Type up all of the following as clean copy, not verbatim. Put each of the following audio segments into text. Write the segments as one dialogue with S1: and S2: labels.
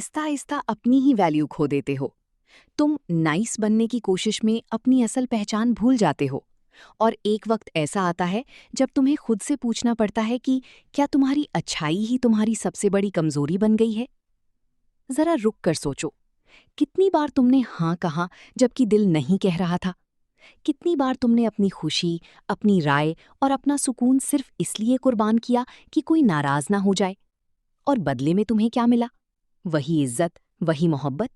S1: आहिस्ता आहिस्ता अपनी ही वैल्यू खो देते हो। तुम नाइस बनने की कोशिश में अपनी असल पहचान भूल जाते हो। और एक वक्त ऐसा आता है जब तुम्हें खुद से पूछना पड़ता है कि क्या तुम्हारी अच्छाई ही तुम्हारी सबसे बड़ी कमजोरी बन गई है। जरा रुक कर सोचो, कितनी बार तुमने हाँ कहा जबकि दिल नहीं कह रहा था। कितनी बार तुमने अपनी खुशी, अपनी राय और अपना सुकून सिर्फ इसलिए कुर्बान किया कि कोई नाराज ना हो जाए। और बदले में तुम्हें क्या मिला? वही इज्जत, वही मोहब्बत?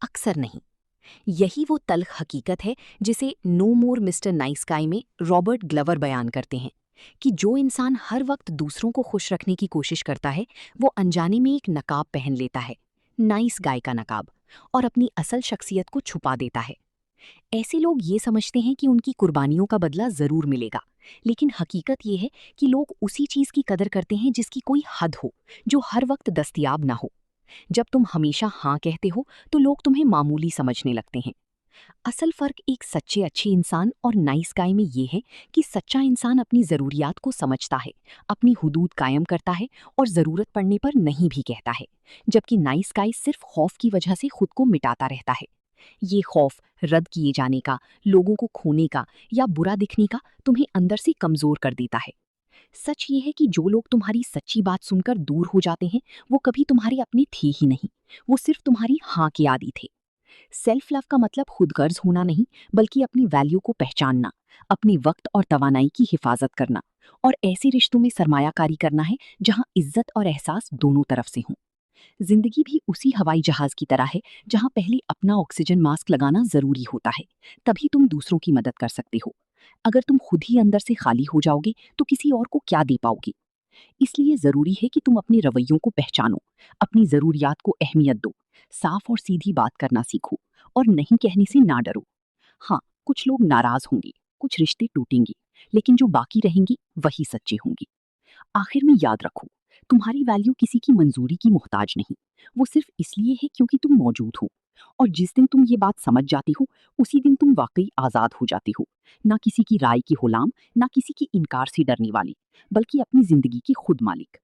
S1: अक्सर नहीं। यही वो तल्ख हकीकत है जिसे नो मोर मिस्टर नाइस गाय में रॉबर्ट ग्लवर बयान करते हैं कि जो इंसान हर वक्त दूसरों को खुश रखने की कोशिश करता है वो अनजाने में एक नकाब पहन लेता है, नाइस गाय का नकाब, और अपनी असल शख्सियत को छुपा देता है। ऐसे लोग ये समझते हैं कि उनकी कुर्बानियों का बदला जरूर मिलेगा, लेकिन हकीकत ये है कि लोग उसी चीज की कदर करते हैं जिसकी कोई हद हो, जो हर वक्त दस्तयाब ना हो। जब तुम हमेशा हाँ कहते हो तो लोग तुम्हें मामूली समझने लगते हैं। असल फर्क एक सच्चे अच्छे इंसान और नाइस गाय में ये है कि सच्चा इंसान अपनी जरूरियात को समझता है, अपनी हुदूद कायम करता है और जरूरत पड़ने पर नहीं भी कहता है, जबकि नाइस गाय सिर्फ खौफ की वजह से खुद को मिटाता रहता है। ये खौफ रद्द किए जाने का, लोगों को खोने का या बुरा दिखने का तुम्हें अंदर से कमजोर कर देता है। सच ये है कि जो लोग तुम्हारी सच्ची बात सुनकर दूर हो जाते हैं वो कभी तुम्हारे अपने थे ही नहीं, वो सिर्फ तुम्हारी हाँ के आदी थे। सेल्फ लव का मतलब खुदगर्ज होना नहीं, बल्कि अपनी वैल्यू को पहचानना, अपने वक्त और तवानाई की हिफाजत करना, और ऐसे रिश्तों में सरमायाकारी करना है जहां इज्जत और एहसास दोनों तरफ से हों। जिंदगी भी उसी हवाई जहाज की तरह है जहां पहले अपना ऑक्सीजन मास्क लगाना जरूरी होता है, तभी तुम दूसरों की मदद कर सकते हो। अगर तुम खुद ही अंदर से खाली हो जाओगे तो किसी और को क्या दे पाओगे? इसलिए जरूरी है कि तुम अपने रवैयों को पहचानो, अपनी जरूरियात को अहमियत दो, साफ और सीधी बात करना सीखो, और नहीं कहने से ना डरो। हाँ, कुछ लोग नाराज होंगे, कुछ रिश्ते टूटेंगे, लेकिन जो बाकी रहेंगी वही सच्चे होंगे। आखिर में याद रखो, तुम्हारी वैल्यू किसी की मंजूरी की मोहताज नहीं, वो सिर्फ इसलिए है क्योंकि तुम मौजूद हो। और जिस दिन तुम ये बात समझ जाती हो उसी दिन तुम वाकई आजाद हो जाती हो, ना किसी की राय की गुलाम, ना किसी की इनकार से डरने वाली, बल्कि अपनी जिंदगी की खुद मालिक।